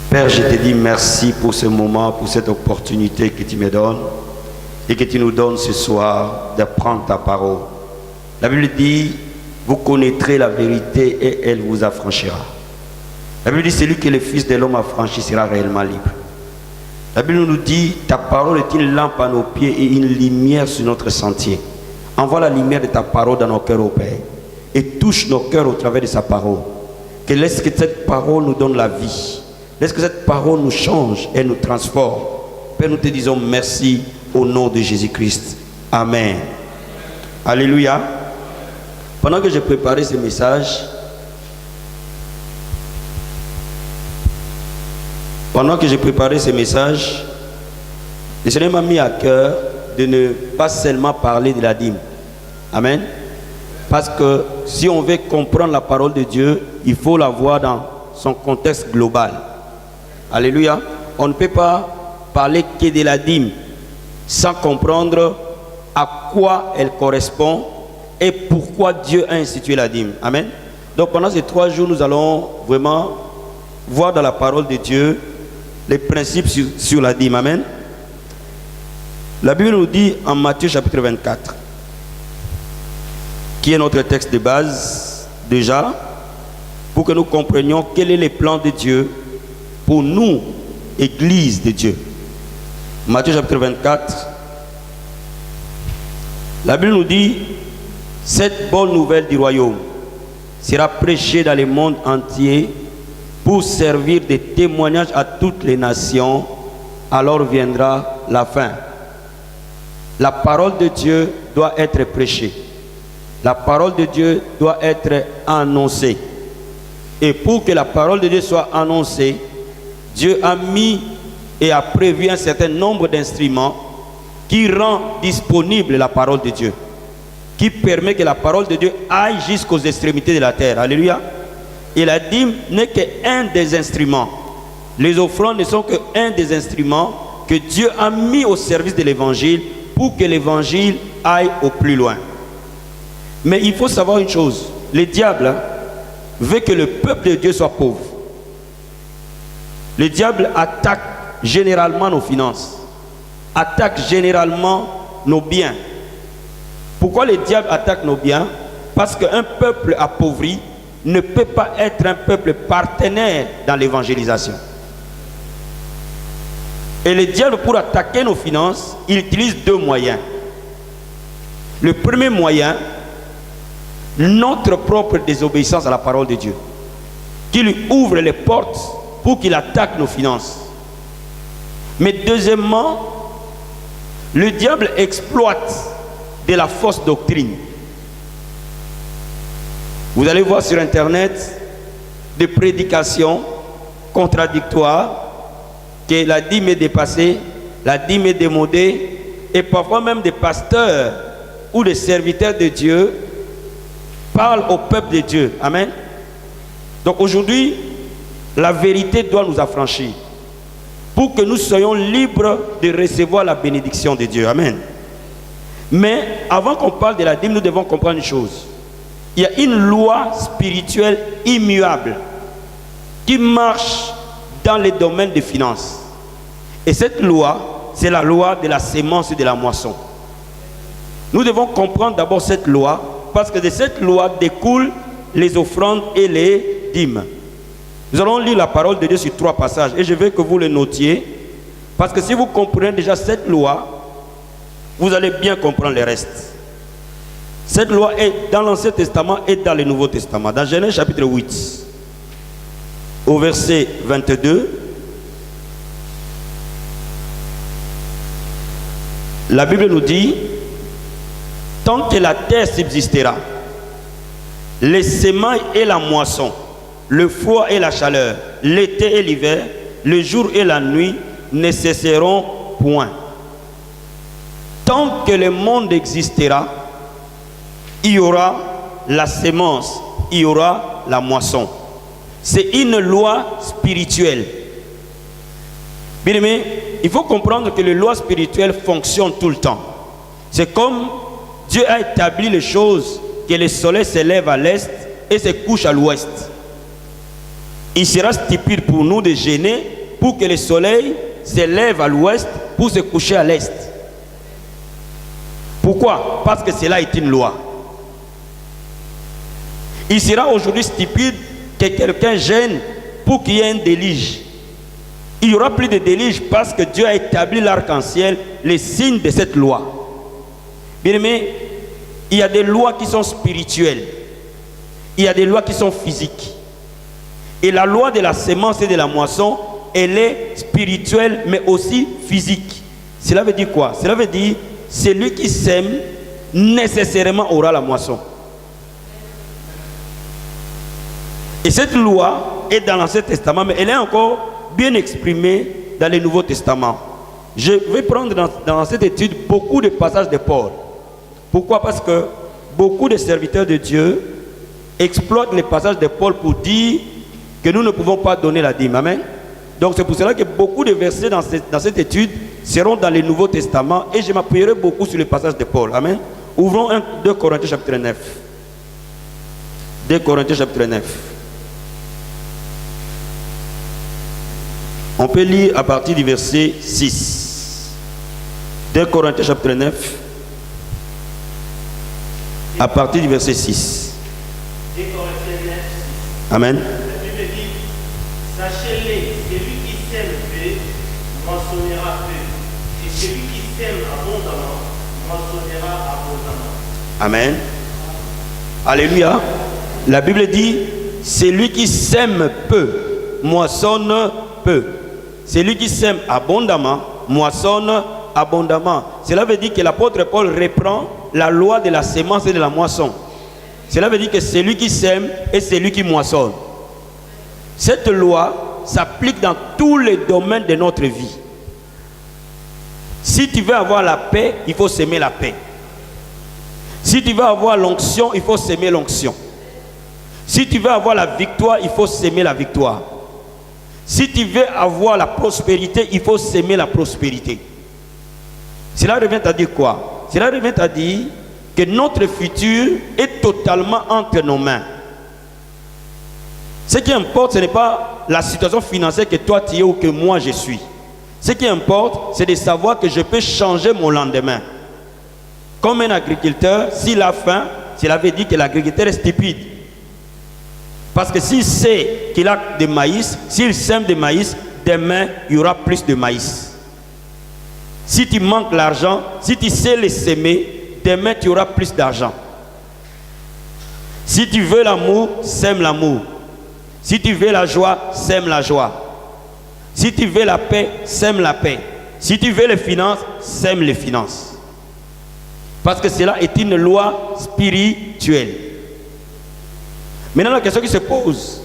Père, je te dis merci pour ce moment, pour cette opportunité que tu me donnes et que tu nous donnes ce soir d'apprendre ta parole. La Bible dit, vous connaîtrez la vérité et elle vous affranchira. La Bible dit, celui que le Fils de l'homme affranchit sera réellement libre. La Bible nous dit, ta parole est une lampe à nos pieds et une lumière sur notre sentier. Envoie la lumière de ta parole dans nos cœurs, ô Père, et touche nos cœurs au travers de sa parole. Que laisse que cette parole nous donne la vie. Laisse que cette parole nous change et nous transforme. Père, nous te disons merci au nom de Jésus-Christ. Amen. Alléluia. Pendant que j'ai préparé ce message, le Seigneur m'a mis à cœur de ne pas seulement parler de la dîme. Amen. Parce que si on veut comprendre la parole de Dieu, il faut la voir dans son contexte global. Alléluia. On ne peut pas parler que de la dîme sans comprendre à quoi elle correspond et pourquoi Dieu a institué la dîme. Amen. Donc pendant ces 3 jours, nous allons vraiment voir dans la parole de Dieu les principes sur la dîme. Amen. La Bible nous dit en Matthieu chapitre 24, qui est notre texte de base déjà, pour que nous comprenions quel est le plan de Dieu pour nous, Église de Dieu. Matthieu chapitre 24, la Bible nous dit, cette bonne nouvelle du royaume sera prêchée dans le monde entier pour servir de témoignage à toutes les nations, alors viendra la fin. La parole de Dieu doit être prêchée. La parole de Dieu doit être annoncée. Et pour que la parole de Dieu soit annoncée, Dieu a mis et a prévu un certain nombre d'instruments qui rend disponible la parole de Dieu, qui permet que la parole de Dieu aille jusqu'aux extrémités de la terre. Alléluia. Et la dîme n'est qu'un des instruments. Les offrandes ne sont qu'un des instruments que Dieu a mis au service de l'évangile pour que l'évangile aille au plus loin. Mais il faut savoir une chose, le diable veut que le peuple de Dieu soit pauvre. Le diable attaque généralement nos finances, attaque généralement nos biens. Pourquoi le diable attaque nos biens? Parce qu'un peuple appauvri ne peut pas être un peuple partenaire dans l'évangélisation. Et le diable, pour attaquer nos finances, il utilise 2 moyens. Le premier moyen, notre propre désobéissance à la parole de Dieu, qui lui ouvre les portes pour qu'il attaque nos finances. Mais deuxièmement, le diable exploite de la fausse doctrine. Vous allez voir sur internet des prédications contradictoires, que la dîme est dépassée, la dîme est démodée, et parfois même des pasteurs ou des serviteurs de Dieu parlent au peuple de Dieu. Amen. Donc aujourd'hui, la vérité doit nous affranchir pour que nous soyons libres de recevoir la bénédiction de Dieu. Amen. Mais avant qu'on parle de la dîme, nous devons comprendre une chose. Il y a une loi spirituelle immuable qui marche dans les domaines des finances. Et cette loi, c'est la loi de la sémence et de la moisson. Nous devons comprendre d'abord cette loi, parce que de cette loi découlent les offrandes et les dîmes. Nous allons lire la parole de Dieu sur 3 passages, et je veux que vous le notiez, parce que si vous comprenez déjà cette loi, vous allez bien comprendre le reste. Cette loi est dans l'Ancien Testament et dans le Nouveau Testament. Dans Genèse chapitre 8, au verset 22, la Bible nous dit, tant que la terre subsistera, les semailles et la moisson, le froid et la chaleur, l'été et l'hiver, le jour et la nuit ne cesseront point. Tant que le monde existera, il y aura la sémence, il y aura la moisson. C'est une loi spirituelle. Bien aimé, il faut comprendre que les lois spirituelles fonctionnent tout le temps. C'est comme Dieu a établi les choses, que le soleil se lève à l'est et se couche à l'ouest. Il sera stupide pour nous de gêner pour que le soleil se lève à l'ouest pour se coucher à l'est. Pourquoi? Parce que cela est une loi. Il sera aujourd'hui stupide que quelqu'un gêne pour qu'il y ait un déluge. Il n'y aura plus de déluge parce que Dieu a établi l'arc-en-ciel, les signes de cette loi. Bien aimé, il y a des lois qui sont spirituelles. Il y a des lois qui sont physiques. Et la loi de la semence et de la moisson, elle est spirituelle mais aussi physique. Cela veut dire quoi? Cela veut dire celui qui sème nécessairement aura la moisson. Et cette loi est dans l'Ancien Testament, mais elle est encore bien exprimée dans le Nouveau Testament. Je vais prendre dans cette étude beaucoup de passages de Paul. Pourquoi? Parce que beaucoup de serviteurs de Dieu exploitent les passages de Paul pour dire que nous ne pouvons pas donner la dîme. Amen. Donc c'est pour cela que beaucoup de versets dans cette étude seront dans le Nouveau Testament et je m'appuierai beaucoup sur les passages de Paul. Amen. Ouvrons 2 Corinthiens chapitre 9. 2 Corinthiens chapitre 9. On peut lire à partir du verset 6. 2 Corinthiens chapitre 9. À partir du verset 6. 2 Corinthiens 9, 6. Amen. La Bible dit, sachez-les, celui qui sème peu, moissonnera peu. Et celui qui sème abondamment, moissonnera abondamment. Amen. Alléluia. La Bible dit, celui qui sème peu, moissonne peu. Celui qui sème abondamment, moissonne abondamment. Cela veut dire que l'apôtre Paul reprend la loi de la semence et de la moisson. Cela veut dire que celui qui sème et celui qui moissonne. Cette loi s'applique dans tous les domaines de notre vie. Si tu veux avoir la paix, il faut s'aimer la paix. Si tu veux avoir l'onction, il faut s'aimer l'onction. Si tu veux avoir la victoire, il faut s'aimer la victoire. Si tu veux avoir la prospérité, il faut s'aimer la prospérité. Cela revient à dire quoi? Cela revient à dire que notre futur est totalement entre nos mains. Ce qui importe, ce n'est pas la situation financière que toi tu es ou que moi je suis. Ce qui importe, c'est de savoir que je peux changer mon lendemain. Comme un agriculteur, s'il a faim, cela veut dire que l'agriculteur est stupide. Parce que s'il sait qu'il a des maïs, s'il sème des maïs, demain, il y aura plus de maïs. Si tu manques l'argent, si tu sais les semer, demain, tu auras plus d'argent. Si tu veux l'amour, sème l'amour. Si tu veux la joie, sème la joie. Si tu veux la paix, sème la paix. Si tu veux les finances, sème les finances. Parce que cela est une loi spirituelle. Maintenant, la question qui se pose,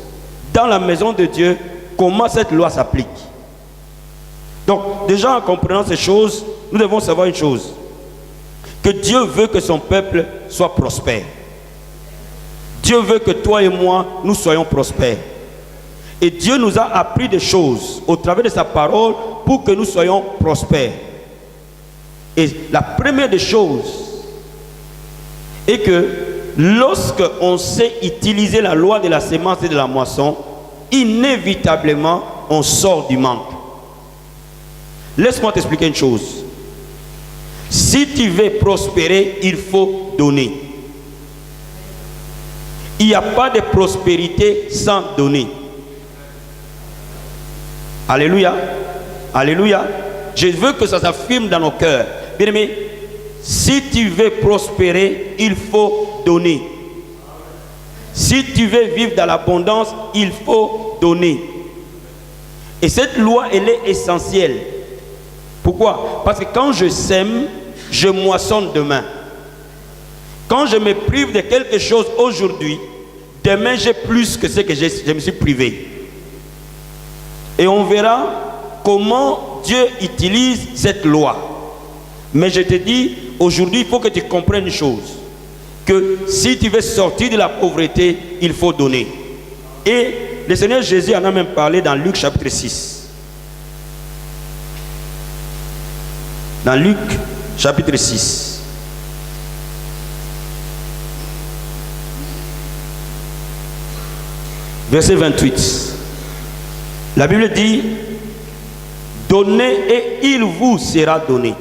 dans la maison de Dieu, comment cette loi s'applique? Donc, déjà en comprenant ces choses, nous devons savoir une chose. Que Dieu veut que son peuple soit prospère. Dieu veut que toi et moi, nous soyons prospères. Et Dieu nous a appris des choses au travers de sa parole pour que nous soyons prospères. Et la première des choses est que lorsque on sait utiliser la loi de la semence et de la moisson, inévitablement, on sort du manque. Laisse-moi t'expliquer une chose. Si tu veux prospérer, il faut donner. Il n'y a pas de prospérité sans donner. Alléluia. Alléluia. Je veux que ça s'affirme dans nos cœurs. Bien aimé, si tu veux prospérer, il faut donner. Si tu veux vivre dans l'abondance, il faut donner. Et cette loi, elle est essentielle. Pourquoi? Parce que quand je sème, je moissonne demain. Quand je me prive de quelque chose aujourd'hui, demain j'ai plus que ce que je me suis privé. Et on verra comment Dieu utilise cette loi. Mais je te dis, aujourd'hui, il faut que tu comprennes une chose. Que si tu veux sortir de la pauvreté, il faut donner. Et le Seigneur Jésus en a même parlé dans Luc chapitre 6. Dans Luc chapitre 6. Verset 28. La Bible dit, Donnez et il vous sera donné.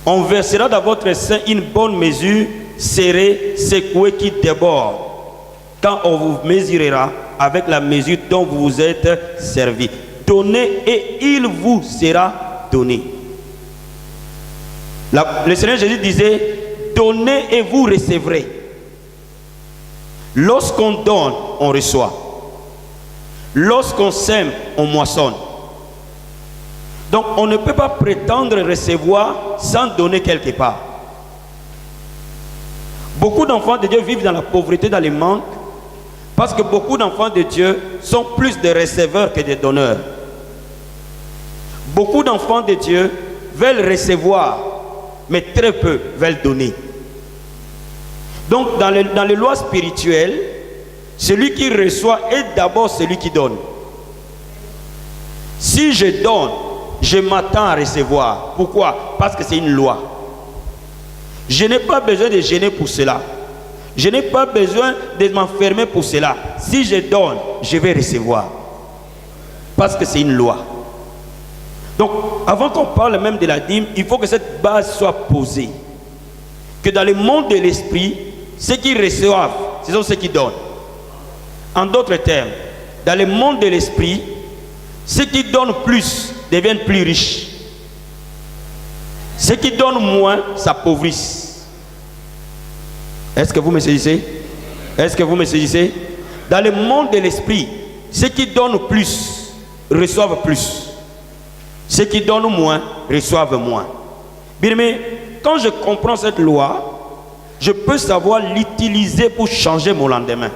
On versera dans votre sein une bonne mesure, serrée, secouée, qui déborde, quand on vous mesurera avec la mesure dont vous vous êtes servi. Donnez et il vous sera donné. Le Seigneur Jésus disait, donnez et vous recevrez. Lorsqu'on donne, on reçoit. Lorsqu'on sème, on moissonne. Donc on ne peut pas prétendre recevoir sans donner quelque part. Beaucoup d'enfants de Dieu vivent dans la pauvreté, dans les manques, parce que beaucoup d'enfants de Dieu sont plus des receveurs que des donneurs. Beaucoup d'enfants de Dieu veulent recevoir, mais très peu veulent donner. Donc dans les lois spirituelles, celui qui reçoit est d'abord celui qui donne. Si je donne, je m'attends à recevoir. Pourquoi? Parce que c'est une loi. Je n'ai pas besoin de gêner pour cela. Je n'ai pas besoin de m'enfermer pour cela. Si je donne, je vais recevoir. Parce que c'est une loi. Donc, avant qu'on parle même de la dîme, il faut que cette base soit posée. Que dans le monde de l'esprit, ceux qui reçoivent, ce sont ceux qui donnent. En d'autres termes, dans le monde de l'esprit, ceux qui donnent plus deviennent plus riches. Ceux qui donnent moins s'appauvrissent. Est-ce que vous me saisissez? Est-ce que vous me saisissez? Dans le monde de l'esprit, ceux qui donnent plus reçoivent plus. Ceux qui donnent moins reçoivent moins. Bien aimé, quand je comprends cette loi, je peux savoir l'utiliser pour changer mon lendemain.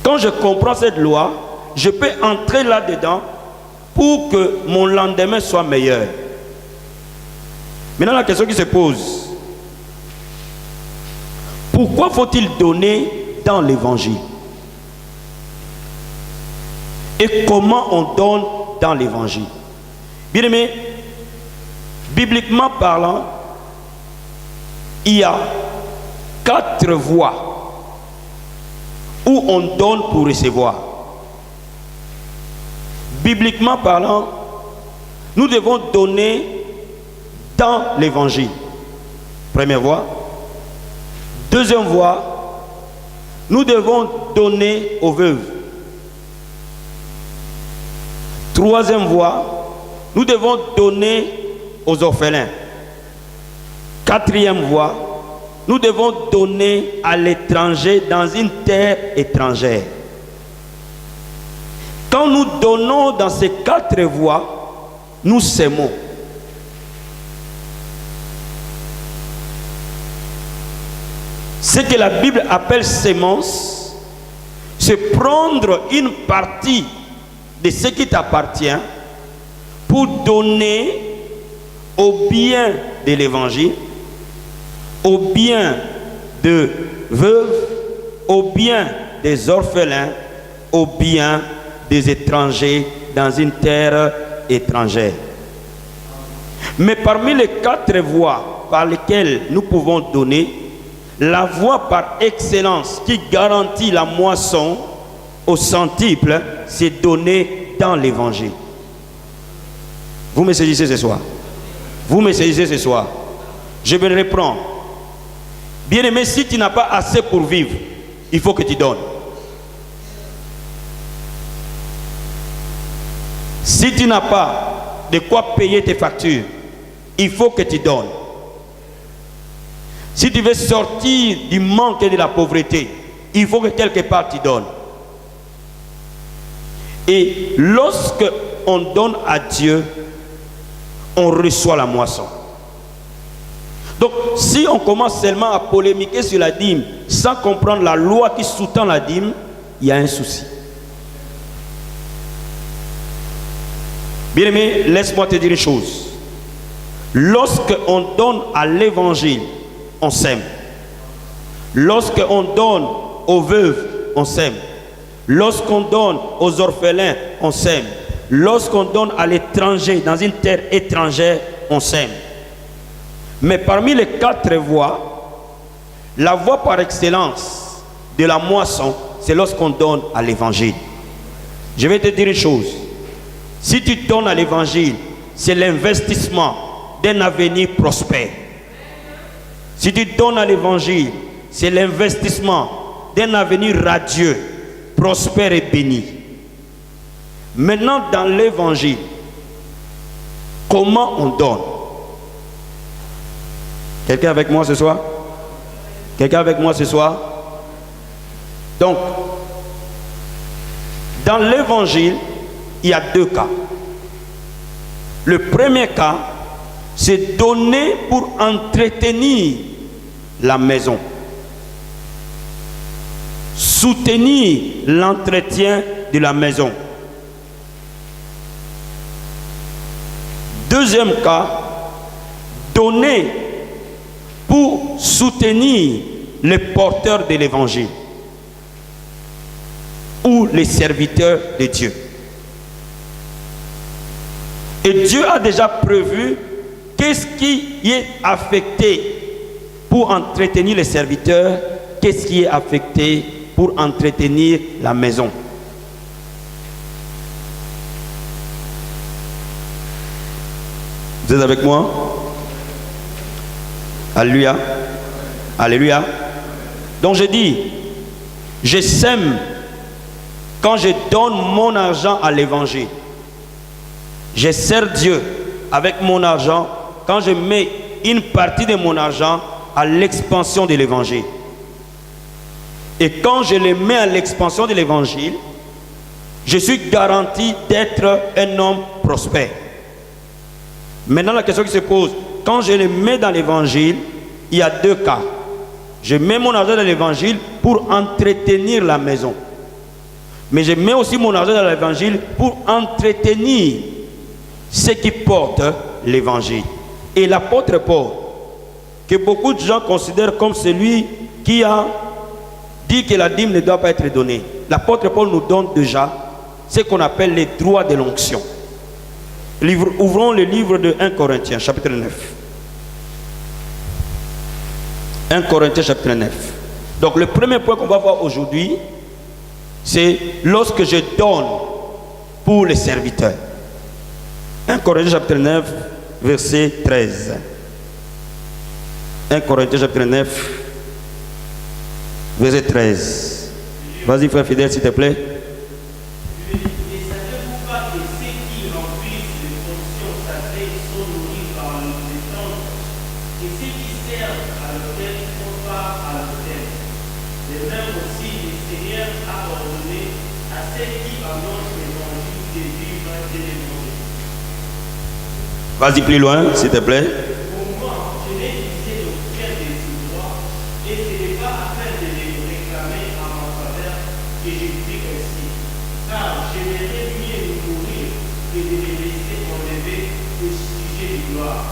Quand je comprends cette loi, je peux entrer là-dedans pour que mon lendemain soit meilleur. Maintenant, la question qui se pose, pourquoi faut-il donner dans l'évangile? Et comment on donne dans l'évangile? Bien aimé, bibliquement parlant, il y a 4 voies où on donne pour recevoir. Bibliquement parlant, nous devons donner dans l'évangile. Première voie. Deuxième voie, nous devons donner aux veuves. Troisième voie, nous devons donner aux orphelins. Quatrième voie, nous devons donner à l'étranger dans une terre étrangère. Quand nous donnons dans ces 4 voies, nous sémons. Ce que la Bible appelle sémence, c'est prendre une partie de ce qui t'appartient pour donner au bien de l'évangile, au bien de veuves, au bien des orphelins, au bien des étrangers dans une terre étrangère. Mais parmi les 4 voies par lesquelles nous pouvons donner, la voie par excellence qui garantit la moisson au centuple, c'est donner dans l'évangile. Vous me saisissez ce soir? Vous me saisissez ce soir? Je vais le reprendre. Bien aimé, si tu n'as pas assez pour vivre, il faut que tu donnes. Si tu n'as pas de quoi payer tes factures, il faut que tu donnes. Si tu veux sortir du manque et de la pauvreté, il faut que quelque part tu donnes. Et lorsque on donne à Dieu, on reçoit la moisson. Donc, si on commence seulement à polémiquer sur la dîme sans comprendre la loi qui sous-tend la dîme, il y a un souci. Bien-aimé, laisse-moi te dire une chose. Lorsque on donne à l'évangile, on sème. Lorsqu'on donne aux veuves, on sème. Lorsqu'on donne aux orphelins, on sème. Lorsqu'on donne à l'étranger, dans une terre étrangère, on sème. Mais parmi les 4 voies, la voie par excellence de la moisson, c'est lorsqu'on donne à l'évangile. Je vais te dire une chose. Si tu donnes à l'évangile, c'est l'investissement d'un avenir prospère. Si tu donnes à l'évangile, c'est l'investissement d'un avenir radieux, prospère et béni. Maintenant, dans l'évangile, comment on donne? Quelqu'un avec moi ce soir? Quelqu'un avec moi ce soir? Donc, dans l'évangile, il y a deux cas. Le premier cas, c'est donner pour entretenir la maison, soutenir l'entretien de la maison. Deuxième cas, donner pour soutenir les porteurs de l'évangile ou les serviteurs de Dieu. Et Dieu a déjà prévu qu'est-ce qui est affecté pour entretenir les serviteurs, qu'est-ce qui est affecté pour entretenir la maison. Vous êtes avec moi? Alléluia. Alléluia. Donc je dis, je sème quand je donne mon argent à l'évangile. Je sers Dieu avec mon argent quand je mets une partie de mon argent à l'expansion de l'évangile. Et quand je le mets à l'expansion de l'évangile, je suis garanti d'être un homme prospère. Maintenant, la question qui se pose, quand je le mets dans l'évangile, il y a deux cas. Je mets mon argent dans l'évangile pour entretenir la maison. Mais je mets aussi mon argent dans l'évangile pour entretenir ceux qui portent l'évangile. Et l'apôtre Paul, que beaucoup de gens considèrent comme celui qui a dit que la dîme ne doit pas être donnée, l'apôtre Paul nous donne déjà ce qu'on appelle les droits de l'onction. Ouvrons le livre de 1 Corinthiens, chapitre 9. 1 Corinthiens, chapitre 9. Donc le premier point qu'on va voir aujourd'hui, c'est lorsque je donne pour les serviteurs. 1 Corinthiens, chapitre 9, verset 13. 1 Corinthiens, chapitre 9, verset 13. Vas-y, frère fidèle, s'il te plaît. Vas-y plus loin, s'il te plaît. Pour moi, je n'ai utilisé aucun de ces droits et ce n'est pas afin de les réclamer en ma faveur que je dis ainsi. Car j'aimerais mieux me mourir que de me laisser enlever au sujet de gloire.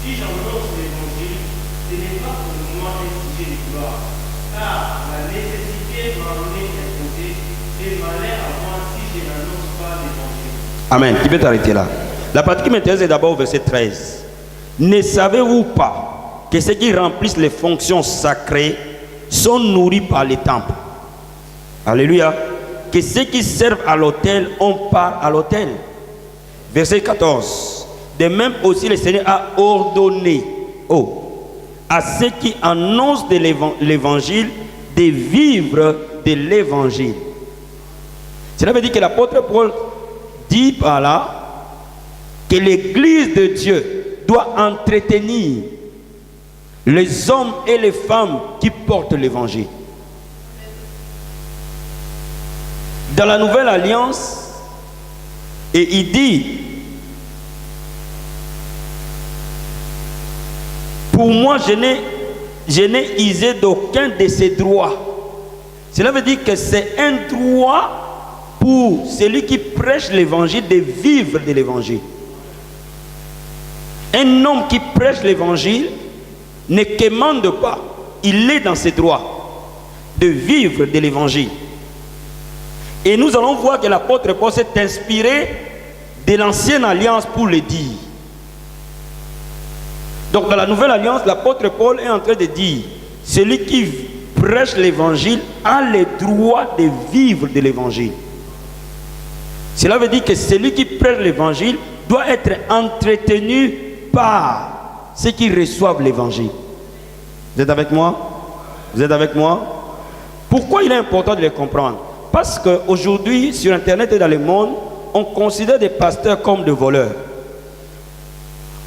Si j'annonce l'évangile, ce n'est pas pour moi un sujet de gloire. Car la nécessité m'en est imposée et malheur à moi si je n'annonce pas l'évangile. Amen. Qui peut t'arrêter là? La partie qui m'intéresse est d'abord au verset 13. Ne savez-vous pas que ceux qui remplissent les fonctions sacrées sont nourris par les temples? Alléluia. Que ceux qui servent à l'autel ont part à l'autel. Verset 14. De même aussi le Seigneur a ordonné à ceux qui annoncent de l'évangile de vivre de l'évangile. Cela veut dire que l'apôtre Paul dit par là que l'église de Dieu doit entretenir les hommes et les femmes qui portent l'évangile. Dans la nouvelle alliance, et il dit, pour moi je n'ai usé d'aucun de ces droits. Cela veut dire que c'est un droit pour celui qui prêche l'évangile de vivre de l'évangile. Un homme qui prêche l'évangile ne commande pas, il est dans ses droits de vivre de l'évangile. Et nous allons voir que l'apôtre Paul s'est inspiré de l'ancienne alliance pour le dire. Donc dans la nouvelle alliance, l'apôtre Paul est en train de dire, celui qui prêche l'évangile a le droit de vivre de l'évangile. Cela veut dire que celui qui prêche l'évangile doit être entretenu par ceux qui reçoivent l'évangile. Vous êtes avec moi? Vous êtes avec moi? Pourquoi il est important de les comprendre? Parce qu'aujourd'hui, sur Internet et dans le monde, on considère des pasteurs comme des voleurs.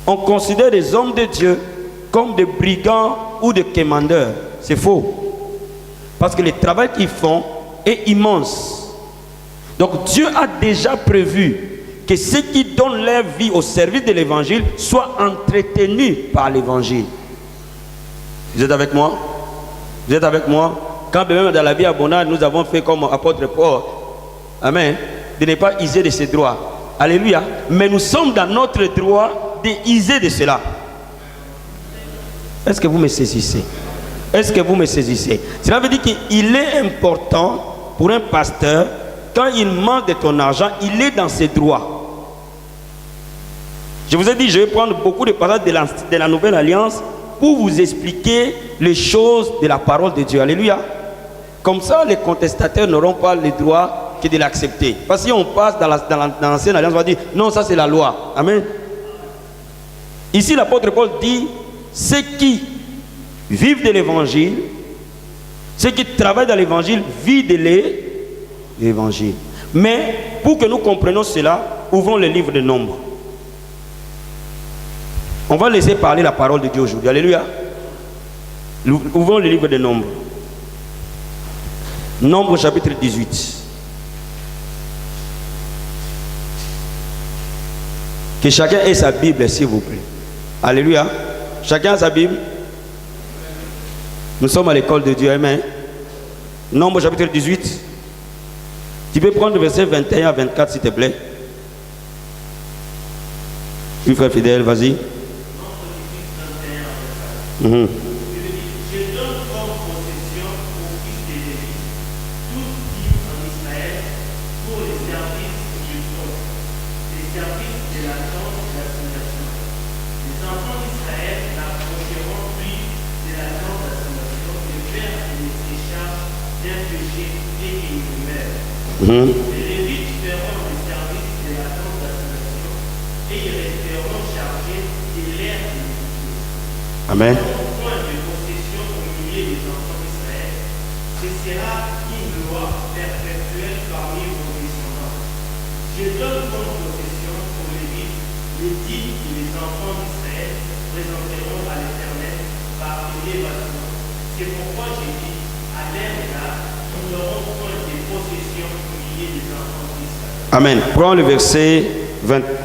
On considère des hommes de Dieu comme des brigands ou des quémandeurs. C'est faux. Parce que le travail qu'ils font est immense. Donc Dieu a déjà prévu que ceux qui donnent leur vie au service de l'évangile soient entretenus par l'évangile. Vous êtes avec moi? Vous êtes avec moi? Quand même dans la vie abondante, nous avons fait comme apôtre Paul. Amen. De ne pas user de ses droits. Alléluia. Mais nous sommes dans notre droit de user de cela. Est-ce que vous me saisissez? Est-ce que vous me saisissez? Cela veut dire qu'il est important pour un pasteur, quand il manque de ton argent, il est dans ses droits. Je vous ai dit, je vais prendre beaucoup de passages de la Nouvelle Alliance pour vous expliquer les choses de la parole de Dieu. Alléluia. Comme ça, les contestataires n'auront pas le droit que de l'accepter. Parce que si on passe dans l'ancienne alliance, on va dire, non, ça c'est la loi. Amen. Ici, l'apôtre Paul dit, ceux qui vivent de l'évangile, ceux qui travaillent dans l'évangile, vivent de l'évangile. Mais pour que nous comprenions cela, ouvrons le livre de Nombres. On va laisser parler la parole de Dieu aujourd'hui. Alléluia. Ouvrons le livre de Nombres. Nombres chapitre 18. Que chacun ait sa Bible, s'il vous plaît. Alléluia. Chacun a sa Bible. Nous sommes à l'école de Dieu. Amen. Nombres chapitre 18. Tu peux prendre le verset 21 à 24, s'il te plaît. Oui, frère fidèle, vas-y. Je donne comme possession aux fils de Lévi tout vivre en Israël pour les services du peuple, les services de la tente de l'assignation. Les enfants d'Israël n'approcheront plus de la tente d'assignation de faire les échanges d'un péché et qu'ils meurent. Les Lévites feront le service de la tente d'assignation et ils resteront chargés de l'air de l'équité. Amen. Point de possession au milieu des enfants d'Israël, ce sera une loi perpétuelle parmi vos descendants. Je donne comme possession pour les Lévites les dîmes que les enfants d'Israël présenteront à l'Éternel par élévation. C'est pourquoi j'ai dit à l'ère-là, nous n'aurons point de possession au milieu des enfants d'Israël. Amen. Prends le verset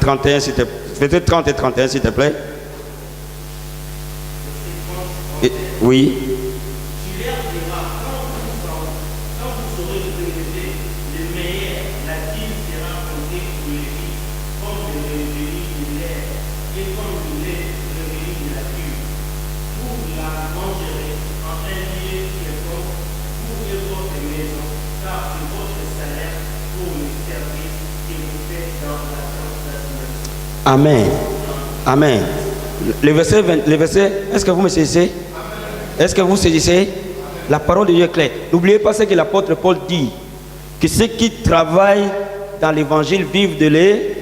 31, s'il te plaît. Verset 30 et 31, s'il te plaît. Oui. Tu leur diras, quand vous saurez prélever le meilleur, la dîme sera comptée pour les vies, comme le revenu de l'air et comme le revenu de la pure. Vous la mangerez en un lieu quelconque pour votre maison, car c'est votre salaire pour le service que vous faites dans la tente d'assignation. Amen. Amen. Le verset, est-ce que vous me saisissez? Est-ce que vous saisissez? La parole de Dieu est claire. N'oubliez pas ce que l'apôtre Paul dit, que ceux qui travaillent dans l'évangile vivent de l'est.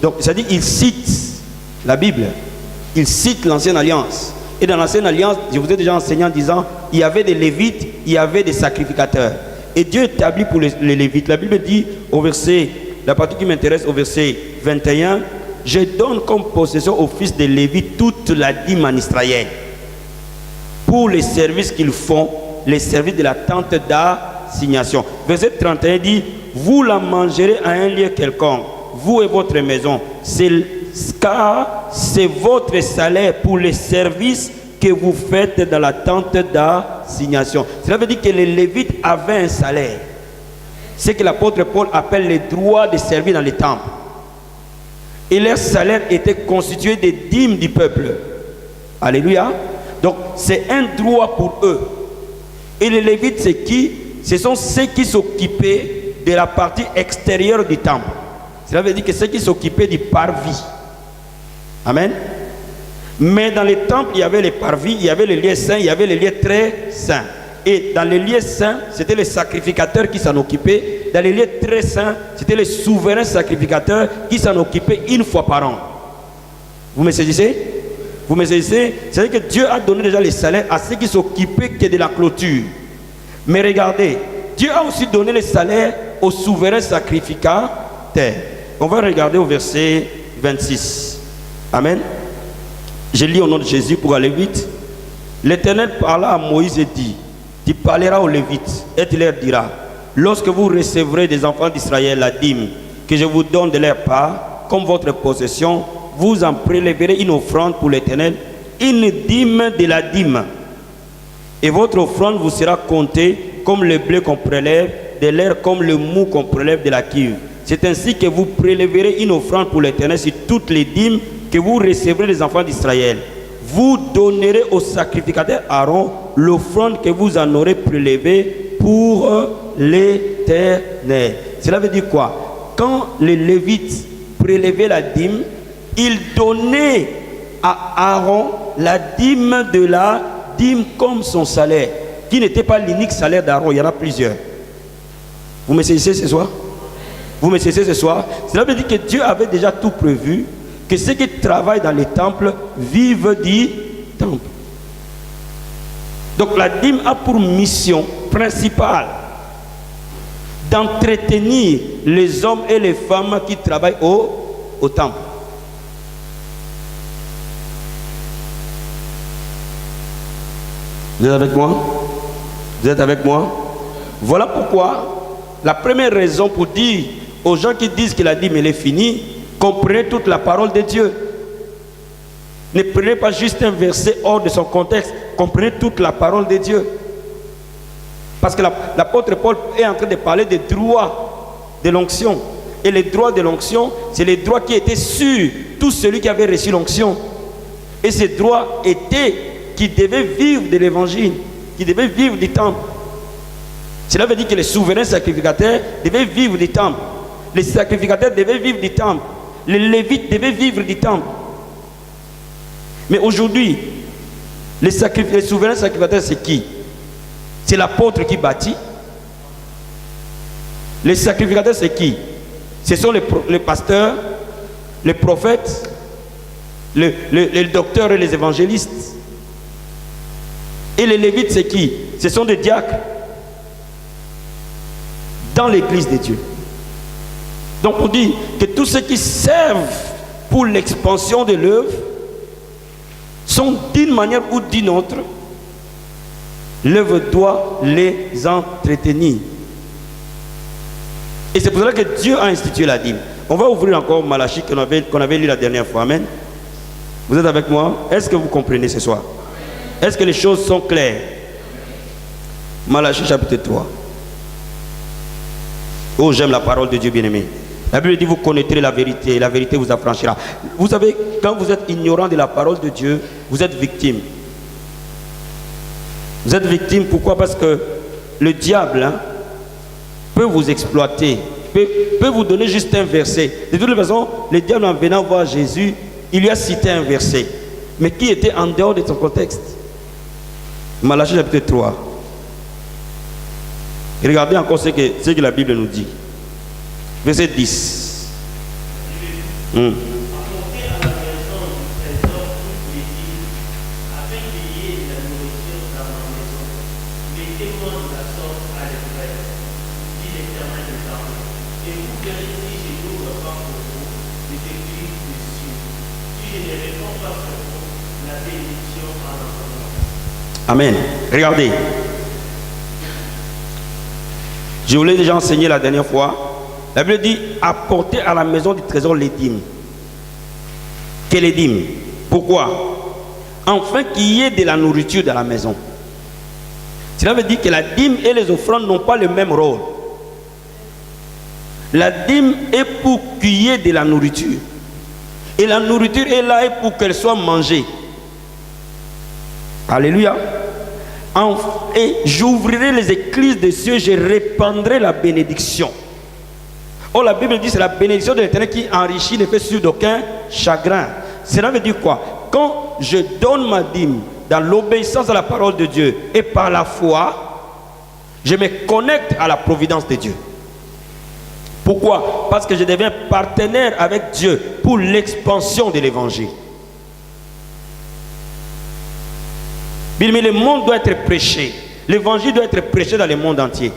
Donc, c'est-à-dire il cite la Bible, il cite l'ancienne alliance. Et dans l'ancienne alliance, je vous ai déjà enseigné en disant, il y avait des lévites, il y avait des sacrificateurs. Et Dieu établit pour les lévites. La Bible dit au verset, la partie qui m'intéresse au verset 21, je donne comme possession aux fils de Lévi toute la dîme en Israël pour les services qu'ils font, les services de la tente d'assignation. Verset 31 dit, vous la mangerez à un lieu quelconque, vous et votre maison, car c'est votre salaire pour les services que vous faites dans la tente d'assignation. Cela veut dire que les Lévites avaient un salaire. C'est ce que l'apôtre Paul appelle les droits de servir dans les temples. Et leur salaire était constitué des dîmes du peuple. Alléluia. Donc c'est un droit pour eux. Et les Lévites, c'est qui? Ce sont ceux qui s'occupaient de la partie extérieure du temple. Cela veut dire que ceux qui s'occupaient du parvis. Amen. Mais dans les temples, il y avait les parvis, il y avait les lieux saints, il y avait les lieux très saints. Et dans les lieux saints, c'était les sacrificateurs qui s'en occupaient. dans les lieux très saints, c'était les souverains sacrificateurs qui s'en occupaient une fois par an. Vous me saisissez? Vous me saisissez? C'est-à-dire que Dieu a donné déjà les salaires à ceux qui s'occupaient que de la clôture. Mais regardez, Dieu a aussi donné les salaires aux souverains sacrificateurs. On va regarder au verset 26. Amen. Je lis au nom de Jésus pour aller vite. L'Éternel parla à Moïse et dit: tu parleras aux Lévites et tu leur diras: lorsque vous recevrez des enfants d'Israël la dîme que je vous donne de leur part comme votre possession, vous en prélèverez une offrande pour l'Éternel, une dîme de la dîme. Et votre offrande vous sera comptée comme le blé qu'on prélève de l'air, comme le mou qu'on prélève de la cuve. C'est ainsi que vous prélèverez une offrande pour l'Éternel sur toutes les dîmes que vous recevrez des enfants d'Israël. Vous donnerez au sacrificateur Aaron l'offrande que vous en aurez prélevée pour l'Éternel. Cela veut dire quoi? Quand les Lévites prélevaient la dîme, ils donnaient à Aaron la dîme de la dîme comme son salaire, qui n'était pas l'unique salaire d'Aaron, il y en a plusieurs. Vous me saisissez ce soir? Vous me saisissez ce soir? Cela veut dire que Dieu avait déjà tout prévu, que ceux qui travaillent dans les temples vivent du temple. Donc la dîme a pour mission principale d'entretenir les hommes et les femmes qui travaillent au temple. Vous êtes avec moi? Vous êtes avec moi? Voilà pourquoi la première raison pour dire aux gens qui disent que la dîme elle est finie, comprenez toute la parole de Dieu. Ne prenez pas juste un verset hors de son contexte, comprenez toute la parole de Dieu. Parce que l'apôtre Paul est en train de parler des droits de l'onction. Et les droits de l'onction, c'est les droits qui étaient sur tout celui qui avait reçu l'onction. Et ces droits étaient qui devaient vivre de l'évangile, qui devaient vivre du temple. Cela veut dire que les souverains sacrificateurs devaient vivre du temple. Les sacrificateurs devaient vivre du temple. Les Lévites devaient vivre du temple. Mais aujourd'hui, les souverains sacrificateurs, c'est qui? C'est l'apôtre qui bâtit. Les sacrificateurs, c'est qui? Ce sont les pasteurs, les prophètes, les docteurs et les évangélistes. Et les Lévites, c'est qui? Ce sont des diacres dans l'église de Dieu. Donc on dit que tous ceux qui servent pour l'expansion de l'œuvre sont d'une manière ou d'une autre, l'œuvre doit les entretenir. Et c'est pour cela que Dieu a institué la dîme. On va ouvrir encore Malachie qu'on avait lu la dernière fois. Amen. Vous êtes avec moi? Est-ce que vous comprenez ce soir? Est-ce que les choses sont claires? Malachie chapitre 3. Oh, j'aime la parole de Dieu, bien-aimé. La Bible dit: vous connaîtrez la vérité et la vérité vous affranchira. Vous savez, quand vous êtes ignorant de la parole de Dieu, vous êtes victime. Vous êtes victime, pourquoi? Parce que le diable peut vous exploiter, peut vous donner juste un verset. De toute façon, le diable, en venant voir Jésus, il lui a cité un verset, mais qui était en dehors de son contexte. Malachie chapitre 3. Regardez encore ce que la Bible nous dit. Verset 10. Apportez à la maison du trésor toutes les dîmes, afin qu'il y ait de la nourriture dans ma maison. Mettez-moi de la sorte à l'épreuve, dit l'Éternel des armées. Et vous verrez si je n'ouvre pas pour vous les églises des cieux, si je ne réponds pas sur vous la bénédiction en abondance. Amen. Regardez. Je vous l'ai déjà enseigné la dernière fois. La Bible dit: apportez à la maison du trésor les dîmes. Quelles les dîmes? Pourquoi? Afin qu'il y ait de la nourriture dans la maison. Cela veut dire que la dîme et les offrandes n'ont pas le même rôle. La dîme est pour qu'il y ait de la nourriture. Et la nourriture est là pour qu'elle soit mangée. Alléluia. Et j'ouvrirai les écluses des cieux, je répandrai la bénédiction. Oh, la Bible dit que c'est la bénédiction de l'Éternel qui enrichit, ne fait sur d'aucun chagrin. Cela veut dire quoi? Quand je donne ma dîme dans l'obéissance à la parole de Dieu et par la foi, je me connecte à la providence de Dieu. Pourquoi? Parce que je deviens partenaire avec Dieu pour l'expansion de l'évangile. Mais le monde doit être prêché. L'évangile doit être prêché dans le monde entier.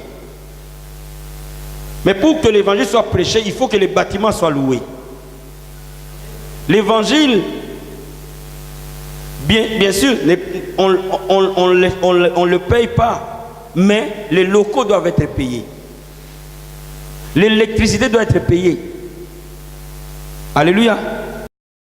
Mais pour que l'évangile soit prêché, il faut que les bâtiments soient loués. L'évangile, bien sûr, on ne le paye pas, mais les locaux doivent être payés. L'électricité doit être payée. Alléluia.